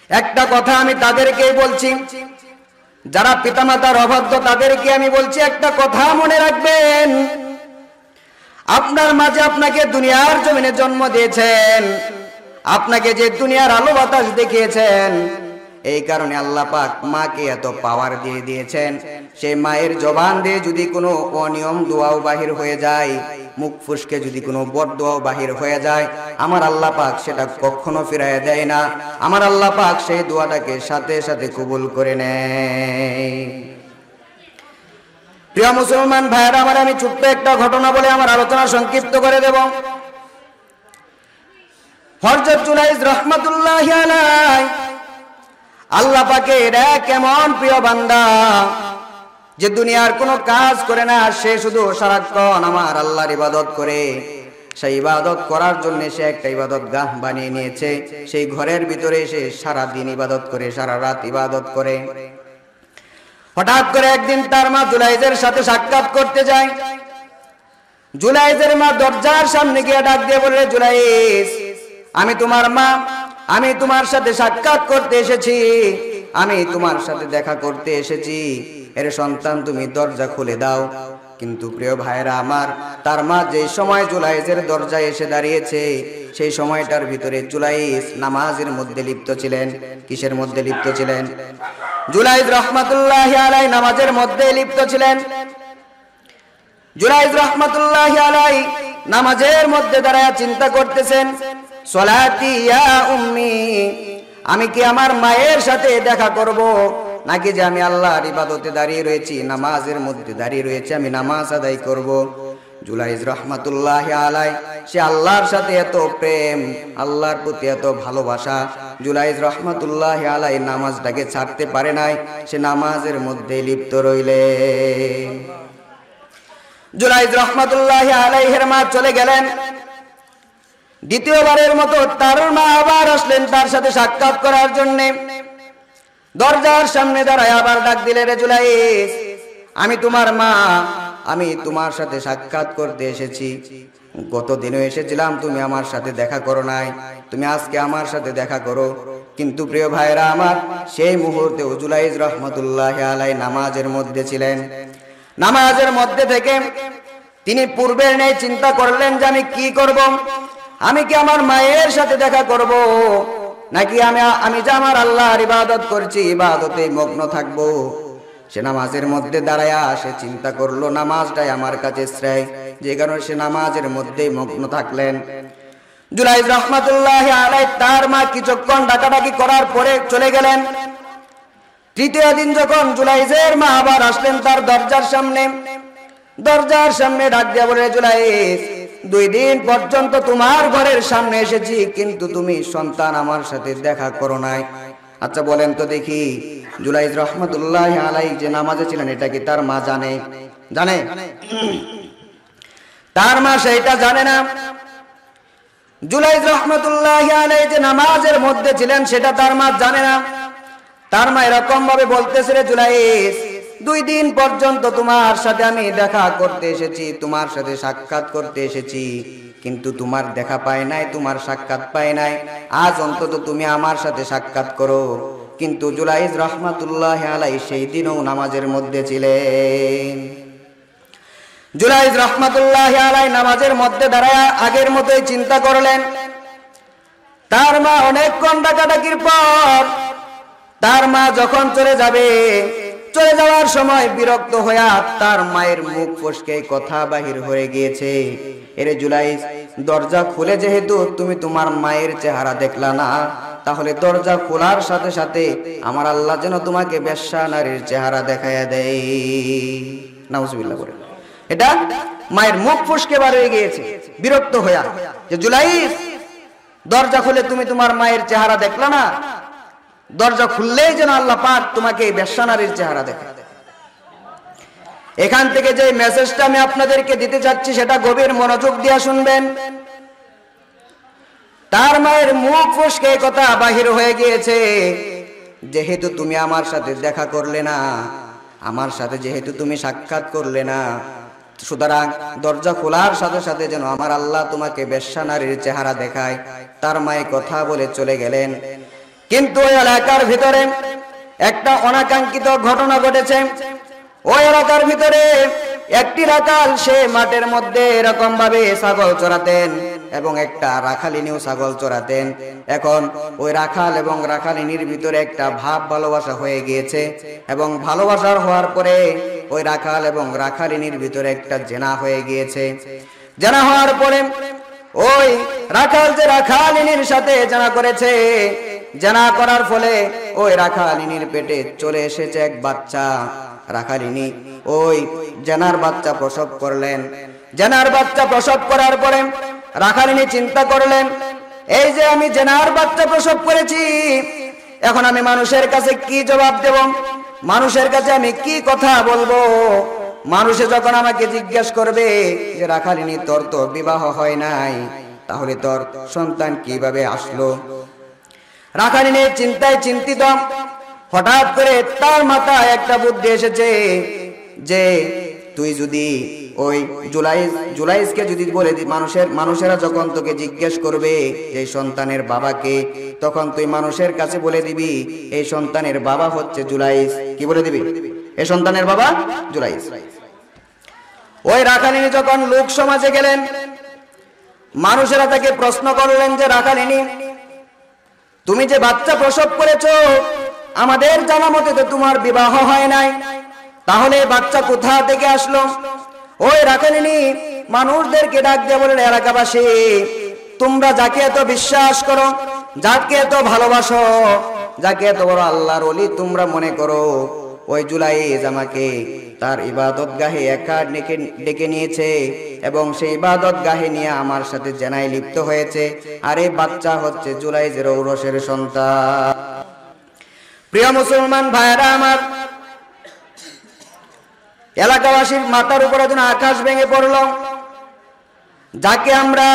একটা কথা আমি তাদেরকেই বলছি, যারা পিতামাতার অবাধ্য তাদেরকে আমি বলছি, একটা কথা মনে রাখবেন, আপনার মাঝে আপনাকে দুনিয়ার জমিনে জন্ম দিয়েছেন, আপনাকে যে দুনিয়ার আলো বাতাস দেখিয়েছেন, এই কারণে আল্লাহ পাক মাকে এত পাওয়ার দিয়ে দিয়েছেন। সেই মায়ের জবান দিয়ে যদি কোনো অনিয়ম দোয়াও বাহির হয়ে যায়, মুখ ফুসকে যদি কোনো বদদোয়াও বাহির হয়ে যায়, আমার আল্লাহ পাক সেটা কখনো ফিরাইয়া দেয় না। আমার আল্লাহ পাক সেই দোয়াটাকে সাথে সাথে কবুল করে নেয়। প্রিয় মুসলমান ভাইয়েরা আমার, আমি ছোট্ট একটা ঘটনা বলে আমার আলোচনা সংক্ষিপ্ত করে দেব। হযরত জুলাইজ রাহমাতুল্লাহি আলাইহি, আল্লাহ পাকের এক এমন প্রিয় বান্দা যে দুনিয়ার কোনো কাজ করে না, সে শুধু সারাক্ষণ আমার আল্লাহর ইবাদত করে। সেই ইবাদত করার জন্য সে একটা ইবাদত গাহ বানিয়ে নিয়েছে। সেই ঘরের ভিতরে সে সারা দিন ইবাদত করে, সারা রাত ইবাদত করে। হঠাৎ করে একদিন তার মা জুলাইজের সাথে সাক্ষাৎ করতে যায়। জুলাইজের মা দরজার সামনে গিয়ে ডাক দিয়ে বলে, জুলাইজ, আমি তোমার মা, আমি তোমার সাথে সাক্ষাৎ করতে এসেছি, আমি তোমার সাথে দেখা করতে এসেছি। এর সন্তান, তুমি দরজা খুলে দাও। কিন্তু প্রিয় ভাইরা আমার, তার মা যে সময় জুলাইজের দরজায় এসে দাঁড়িয়েছে, সেই সময়টার ভিতরে জুলাইজ নামাজের মধ্যে লিপ্ত ছিলেন। কিসের মধ্যে লিপ্ত ছিলেন? জুলাইজ রাহমাতুল্লাহি আলাইহি নামাজের মধ্যে লিপ্ত ছিলেন। জুলাইজ রাহমাতুল্লাহি আলাইহি নামাজের মধ্যে দাঁড়ায় চিন্তা করতেছেন, সলাতি ইয়া উম্মি, আমি কি আমার মায়ের সাথে দেখা করব, নাকি যে আমি আল্লাহর ইবাদতে দাঁড়িয়ে রয়েছি, নামাজের মধ্যে দাঁড়িয়ে রয়েছি, আমি নামাজ আদায় করব। জুলাইজ রাহমাতুল্লাহি আলাইহি, সে আল্লাহর সাথে এত প্রেম, আল্লাহর প্রতি এত ভালোবাসা, জুলাইজ রাহমাতুল্লাহি আলাইহি নামাজটাকে ছাড়তে পারে নাই। সে নামাজের মধ্যে লিপ্ত রইলেন। জুলাইজ রাহমাতুল্লাহি আলাইহির মা চলে গেলেন। দ্বিতীয়বারের মতো তার মা আবার আসলেন তার সাথে সাক্ষাৎ করার জন্য। দরজার সামনে দাঁড়ায় আবার ডাক দিলে, রে জুলাইজ, আমি তোমার মা, আমি তোমার সাথে সাক্ষাৎ করতে এসেছি। গতদিনও এসেছিলাম, তুমি আমার সাথে দেখা করো নাই, তুমি আজকে আমার সাথে দেখা করো। কিন্তু প্রিয় ভাইরা আমার, সেই মুহূর্তে জুলাইজ রাহমাতুল্লাহি আলাইহি নামাজের মধ্যে ছিলেন। নামাজের মধ্যে থেকে তিনি পূর্বের ন্যায় চিন্তা করলেন যে আমি কি করব, আমি কি আমার মায়ের সাথে দেখা করব, নাকি আমি যে আমার আল্লাহর ইবাদত করছি, ইবাদতে মগ্ন থাকব। সে নামাজের মধ্যে দাঁড়ায়া সে চিন্তা করলো, নামাজটাই আমার কাছে শ্রেয়, যে কারণে সে নামাজের মধ্যেই মগ্ন থাকলেন। জুলাইজ রাহমাতুল্লাহি আলাইহি তার মা কিছুক্ষণ ডাকাডাকি করার পরে চলে গেলেন। তৃতীয় দিন যখন জুলাইজের মা আবার আসলেন তার দরজার সামনে ডাক দিয়া বলে, জুলাইজ, 2 দিন পর্যন্ত তোমার ঘরের সামনে এসেছি, কিন্তু তুমি সন্তান আমার সাথে দেখা করো নাই। আচ্ছা বলেন তো দেখি, জুলাইজ রাহমাতুল্লাহি আলাইহি যে নামাজে ছিলেন, এটা কি তার মা জানে? তার মা সেইটা জানে না। জুলাইজ রাহমাতুল্লাহি আলাইহি যে নামাজের মধ্যে ছিলেন, সেটা তার মা জানে না। তার মা এরকম ভাবে বলতেছে, রে জুলাইজ, 2 দিন পর্যন্ত তোমার সাথে আমি দেখা করতে এসেছি, তোমার সাথে সাক্ষাৎ করতে এসেছি, কিন্তু তোমার দেখা পাই নাই, তোমার সাক্ষাৎ পাই নাই। আজ অন্তত তুমি আমার সাথে সাক্ষাৎ করো। কিন্তু জুলাইজ রাহমাতুল্লাহি আলাইহি সেই দিনও নামাজের মধ্যে ছিলেন। জুলাইজ রাহমাতুল্লাহি আলাইহি নামাজের মধ্যে দাঁড়ায় আগের মতোই চিন্তা করলেন। তার মা অনেকক্ষণ ডাকাডাকির পর তার মা যখন চলে যাওয়ার সময় বিরক্ত হয়ে তার মায়ের মুখ ফসকে কথা বাহির হয়ে গিয়েছে, এরে জুলাইজ, দরজা খুলে যেহেতু তুমি তোমার মায়ের চেহারা দেখলা না, তাহলে দরজা খোলার সাথে সাথে আমার আল্লাহ যেন তোমাকে বেশ্যা নারীর চেহারা দেখাইয়া দেয়। নাউজুবিল্লাহ বলে, এটা মায়ের মুখ ফসকে বার হয়ে গিয়েছে বিরক্ত হয়ে, যে জুলাইজ, দরজা খুলে তুমি তোমার মায়ের চেহারা দেখলা না, দরজা খুললেই যেন আল্লাহ পাক তোমাকে বেশ্যা নারীর চেহারা দেখায়। এখান থেকে যে মেসেজটা আমি আপনাদেরকে দিতে চাচ্ছি, সেটা গভীর মনোযোগ দিয়ে শুনবেন। তার মায়ের মুখ ফসকে কথা বাহির হয়ে গিয়েছে, যেহেতু তুমি আমার সাথে দেখা করলে না, আমার সাথে যেহেতু তুমি সাক্ষাৎ করলে না, সুতরাং দরজা খোলার সাথে সাথে যেন আমার আল্লাহ তোমাকে বেশ্যা নারীর চেহারা দেখায়। তার মায়ে কথা বলে চলে গেলেন। কিন্তু ওই এলাকার ভিতরে একটা অনাকাঙ্ক্ষিত ঘটনা ঘটেছে। ওই এলাকার ভিতরে একটি রাখাল সে মাঠের মধ্যে এরকম ভাবে ছাগল চড়াতেন এবং একটা রাখালিনীও ছাগল চড়াতেন। এখন ওই রাখাল এবং রাখালিনীর ভিতরে একটা ভাব ভালোবাসা হয়ে গিয়েছে এবং ভালোবাসার হওয়ার পরে ওই রাখাল এবং রাখালিনীর ভিতরে একটা জেনা হয়ে গিয়েছে। জেনা হওয়ার পরে ওই রাখাল যে রাখালিনীর সাথে জেনা করেছে, জেনা করার ফলে ওই রাখালিনীর পেটে চলে এসেছে এক বাচ্চা। রাখালিনী ওই জেনার বাচ্চা প্রসব করলেন। জেনার বাচ্চা প্রসব করার পরে রাখালিনী চিন্তা করলেন, এই যে আমি জেনার বাচ্চা প্রসব করেছি, এখন আমি মানুষের কাছে কি জবাব দেব, মানুষের কাছে আমি কি কথা বলবো? মানুষে যখন আমাকে জিজ্ঞেস করবে যে রাখালিনী তোর তো বিবাহ হয় নাই, তাহলে তোর সন্তান কিভাবে আসলো? রাখালিনীর চিন্তায় চিন্তিত হঠাৎ করে তার মাথায় একটা বুদ্ধি এসেছে যে তুই যদি ওই জুলাইসকে যদি বলে দি, মানুষেরা যখন তোকে জিজ্ঞেস করবে এই সন্তানের বাবাকে, তখন তুই মানুষের কাছে বলে দিবি এই সন্তানের বাবা হচ্ছে জুলাইস। কি বলে দিবি? এই সন্তানের বাবা জুলাইস। ওই রাখালিনী যখন লোক সমাজে গেলেন, মানুষেরা তাকে প্রশ্ন করলেন যে রাখালিনী, তুমি যে বাচ্চা প্রসব করেছো, আমাদের জানা মতে তো তোমার বিবাহ হয় নাই, তাহলে বাচ্চা কোথা থেকে আসলো? ওই রাখালিনী মানুষদেরকে ডাক দিয়ে বলেন, এলাকাবাসী, তোমরা যাকে এত বিশ্বাস করো, যাকে এত ভালোবাসো, যাকে এত বড় আল্লাহর ওলি তোমরা মনে করো, ওই জুলাইস আমাকে তার ইবাদত গাহে একা ডেকে নিয়েছে এবং সেই ইবাদত গাহে নিয়ে আমার সাথে জেনায় লিপ্ত হয়েছে, আর এই বাচ্চা হচ্ছে জুলাইসের ঔরসের সন্তান। প্রিয় মুসলমান ভাইরা আমার, এলাকাবাসীর মাথার উপরে যেন আকাশ ভেঙে পড়ল। যাকে আমরা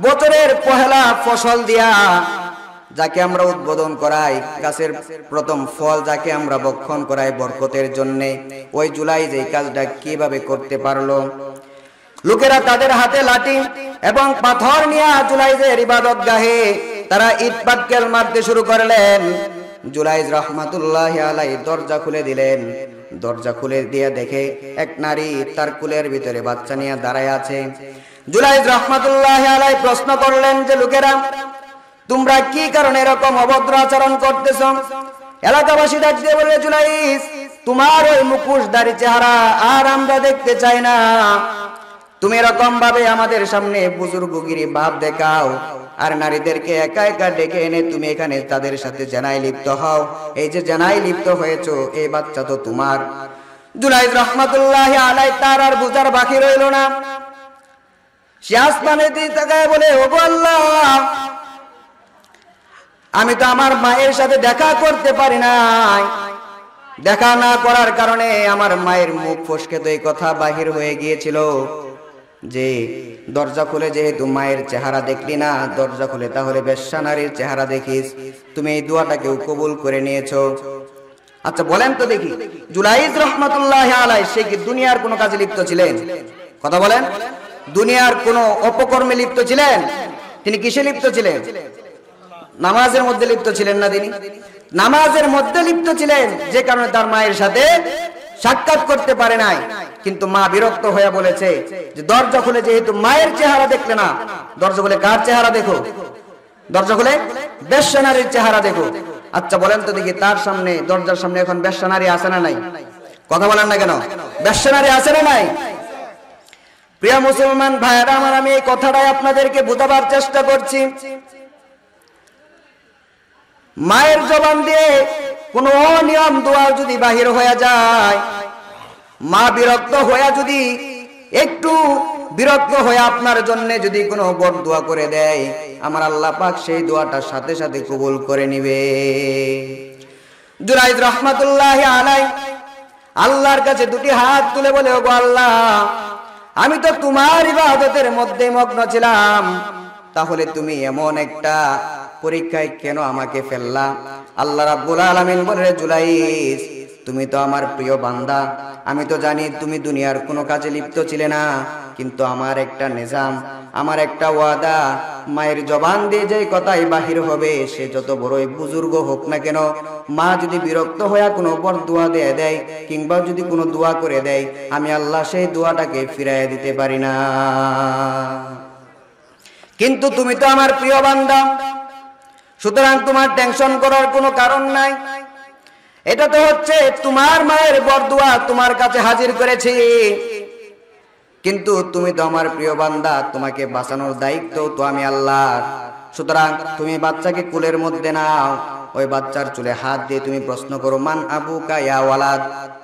বছরের পহেলা ফসল দিয়া, যাকে আমরা উদ্বোধন করাই, গাছের প্রথম ফল যাকে আমরা বক্ষণ করাই বরকতের জন্য, ওই জুলাইস এই কাজটা কিভাবে করতে পারলো? লোকেরা তাদের হাতে লাঠি এবং পাথর নিয়ে জুলাইসের ইবাদত গাহে তারা ইট পাটকেল মারতে শুরু করলেন। জুলাইস রহমাতুল্লাহি আলাইহি দরজা খুলে দিলেন। দরজা খুলে দিয়ে দেখে এক নারী তার কুলের ভিতরে বাচ্চা নিয়ে দাঁড়ায় আছে। জুলাইস রহমাতুল্লাহি আলাইহি প্রশ্ন করলেন যে লোকেরা, তোমরা কি কারণে এরকম অভদ্র আচরণ করতেছ? এলাকাবাসী ডাক দিয়ে বললে, জুলাইস, তোমার ওই মুখোশধারী চেহারা আর আমরা দেখতে চাই না। তুমি এরকম ভাবে আমাদের সামনে বুজুর্গগিরি ভাব দেখাও আর নারীদেরকে একা একা ডেকে এনে তুমি এখানে তাদের সাথে জেনায় লিপ্ত হও। এই যে জেনায় লিপ্ত হয়েছো, এই বাচ্চা তো তোমার। জুলাইস রহমাতুল্লাহি আলাইহি তার আর বুঝার বাকি রইল না। সে আসমানের দিকে তাকায় বলে, ওগো আল্লাহ, আমি তো আমার মায়ের সাথে দেখা করতে পারি নাই, দেখা না করার কারণে আমার মায়ের মুখ ফসকে তো এই কথা বাহির হয়ে গিয়েছিল যে দরজা খুলে যেহেতু মায়ের চেহারা দেখলি না, দরজা খুলে তাহলে বেশ্যা নারীর চেহারা দেখিস। তুমি এই দোয়াটাকেও কবুল করে নিয়েছো। আচ্ছা বলেন তো দেখি, জুলাইস রহমাতুল্লাহি আলাইহি সে কি দুনিয়ার কোনো কাজে লিপ্ত ছিলেন? কথা বলেন, দুনিয়ার কোনো অপকর্মে লিপ্ত ছিলেন? তিনি কিসে লিপ্ত ছিলেন? নামাজের মধ্যে লিপ্ত ছিলেন না? তিনি নামাজের মধ্যে লিপ্ত ছিলেন, যে কারণে তার মায়ের সাথে সাক্ষাৎ করতে পারে নাই। কিন্তু মা বিরক্ত হয়ে বলেছে যে দরজা খুলে যেহেতু মায়ের চেহারা দেখলে না, দরজা খুলে কার চেহারা দেখো? দরজা খুলে বেশ্যা নারীর চেহারা দেখো। আচ্ছা বলেন তো দেখি, তার সামনে দরজার সামনে এখন বেশ্যা নারী আছে না নাই? কথা বলেন না কেন? বেশ্যা নারী আছে না নাই? প্রিয় মুসলমান ভাইরা আমার, আমি এই কথাটাই আপনাদেরকে বোঝাবার চেষ্টা করছি। মায়ের জবান দিয়ে কোন অনিয়ম দোয়া যদি বাহির হয়ে যায়, মা বিরক্ত হয়ে যদি একটু বিরক্ত হয়ে আপনার জন্য যদি কোনো বদদোয়া করে দেয়, আমার আল্লাহ পাক সেই দোয়াটা সাথে সাথে কবুল করে নিবে। জুলাইস রহমাতুল্লাহি আলাইহি আল্লাহর কাছে দুটি হাত তুলে বলে, ওগো আল্লাহ, আমি তো তোমার ইবাদতের মধ্যে মগ্ন ছিলাম, তাহলে তুমি এমন একটা পরীক্ষায় কেন আমাকে ফেললা? আল্লাহ রাব্বুল আলামিন বলে, জুলাইস, তুমি তো আমার প্রিয় বান্দা, আমি তো জানি তুমি দুনিয়ার কোনো কাজে লিপ্ত ছিলে না, কিন্তু আমার একটা নিজাম, আমার একটা ওয়াদা, মায়ের জবান দিয়ে যে কথাই বাহির হবে, সে যত বড়ই বুজুর্গ হোক না কেন, মা যদি বিরক্ত হয়ে কোনো বরদুয়া দিয়ে দেয় কিংবা যদি কোনো দোয়া করে দেয়, আমি আল্লাহ সেই দোয়াটাকে ফিরাইয়া দিতে পারি না। কিন্তু তুমি তো আমার প্রিয় বান্দা, সুতরাং তোমার টেনশন করার কোনো কারণ নাই। এটা তো হচ্ছে তোমার মায়ের বরদুয়া তোমার কাছে হাজির করেছি, কিন্তু তুমি তো আমার প্রিয় বান্দা, তোমাকে বাঁচানোর দায়িত্ব তো আমি আল্লাহর। সুতরাং তুমি বাচ্চাকে কুলের মধ্যে নাও, ওই বাচ্চার চুলে হাত দিয়ে তুমি প্রশ্ন করো, মান আবুকা ইয়া ওয়ালাদ,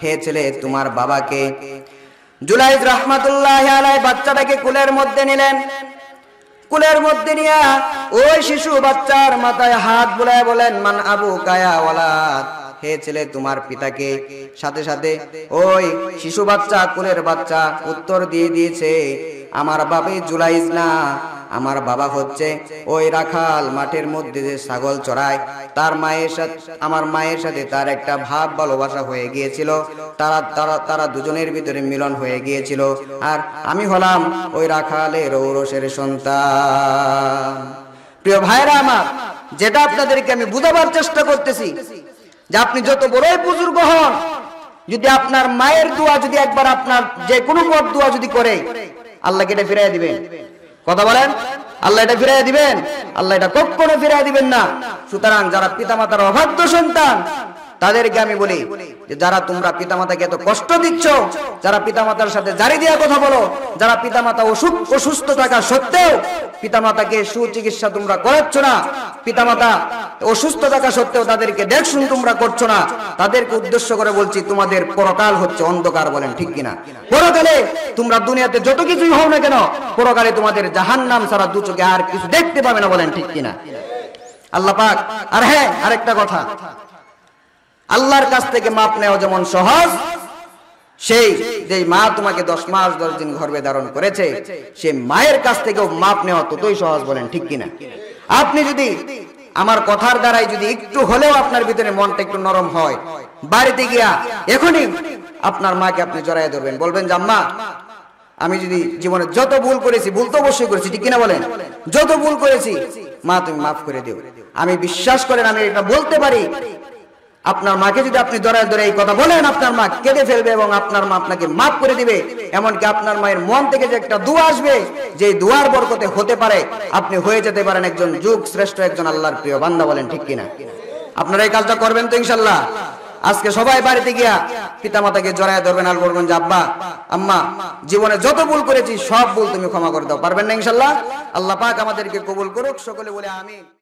হে ছেলে তোমার বাবাকে। জুলাইদ রাহমাতুল্লাহি আলাইহি বাচ্চাটাকে কুলের মধ্যে নিলেন। কুলের মধ্যে নিয়ে ওই শিশু বাচ্চার মাথায় হাত বুলায় বলেন, মান আবুকা ইয়া ওয়ালাদ, হে ছেলে তোমার পিতাকে। সাথে সাথে ওই শিশু বাচ্চা, কুলের বাচ্চা উত্তর দিয়ে দিয়েছে, আমার বাবা জুলাইজ না, আমার বাবা হচ্ছে ওই রাখাল, মাঠের মধ্যে যে ছাগল চড়ায়, তার মায়ের সাথে আমার মায়ের সাথে তার একটা ভাব ভালোবাসা হয়ে গিয়েছিল, তারা দুজনের ভিতরে মিলন হয়ে গিয়েছিল, আর আমি হলাম ওই রাখালের ঔরসের সন্তান। প্রিয় ভাইরা আমার, যেটা আপনাদেরকে আমি বুঝাবার চেষ্টা করতেছি, যে আপনি যত বড়ই বুজুর্গ হন, যদি আপনার মায়ের দোয়া যদি একবার আপনার যে কোনো বদ দোয়া যদি করে, আল্লাহকে এটা ফিরাইয়া দিবেন। কথা বলেন, আল্লাহ এটা ফিরাইয়া দিবেন? আল্লাহ এটা কখনো ফিরাইয়া দিবেন না। সুতরাং যারা পিতামাতার অবাধ্য সন্তান, তাদেরকে আমি বলি যে যারা তোমরা পিতামাতাকে এত কষ্ট দিচ্ছ, যারা পিতামাতার সাথে জারি দিয়া কথা বলো, যারা পিতামাতা অসুস্থ থাকা সত্ত্বেও পিতামাতাকে সুচিকিৎসা তোমরা করাচ্ছ না, পিতামাতা অসুস্থ থাকা সত্ত্বেও তাদেরকে দেখশুন তোমরা করছো না, তাদেরকে উদ্দেশ্য করে বলছি, তোমাদের পরকাল হচ্ছে অন্ধকার। বলেন ঠিক কিনা? পরকালে তোমরা দুনিয়াতে যত কিছুই হও না কেন, পরকালে তোমাদের জাহান্নাম ছাড়া দু চোখে আর কিছু দেখতে পাবে না। বলেন ঠিক কিনা? আল্লাহ পাক, আর হ্যাঁ আরেকটা কথা, আল্লাহর কাছ থেকে মাপ নেওয়া যেমন সহজ, সেই যে মা তোমাকে 10 মাস 10 দিন গর্ভে ধারণ করেছে, সে মায়ের কাছ থেকেও মাপ নেওয়া ততই সহজ। বলেন ঠিক কিনা? আপনি যদি আমার কথার দ্বারাই যদি একটু হলেও আপনার ভিতরে মনটা একটু নরম হয়, বাড়িতে গিয়া এখনই আপনার মাকে আপনি জড়াইয়া ধরবেন, বলবেন যে আম্মা, আমি যদি জীবনে যত ভুল করেছি, ভুল তো অবশ্যই করেছি, ঠিক কিনা বলেন? যত ভুল করেছি মা তুমি মাফ করে দিও। আমি বিশ্বাস করেন, আমি এটা বলতে পারি, আপনার মাকে যদি আপনি ধরে ধরে এই কথা বলেন, আপনার মা কেঁদে ফেলবে এবং আপনার মা আপনাকে মাফ করে দিবে। এমনকি আপনার মায়ের মন থেকে যে একটা দোয়া আসবে, যে দোয়ার বরকতে হতে পারে আপনি হয়ে যেতে পারেন একজন যুগ শ্রেষ্ঠ, একজন আল্লাহর প্রিয় বান্দা। বলেন ঠিক কিনা? আপনারা এই কাজটা করবেন তো ইনশাআল্লাহ? আজকে সবাই বাড়িতে গিয়া পিতামাতাকে জড়ায় ধরবেন, আর বলবেন যে আব্বা আম্মা, জীবনে যত ভুল করেছি সব ভুল তুমি ক্ষমা করে দাও। পারবেন না ইনশাআল্লাহ? আল্লাহ পাক আমাদেরকে কবুল করুক। সকলে বলে আমিন।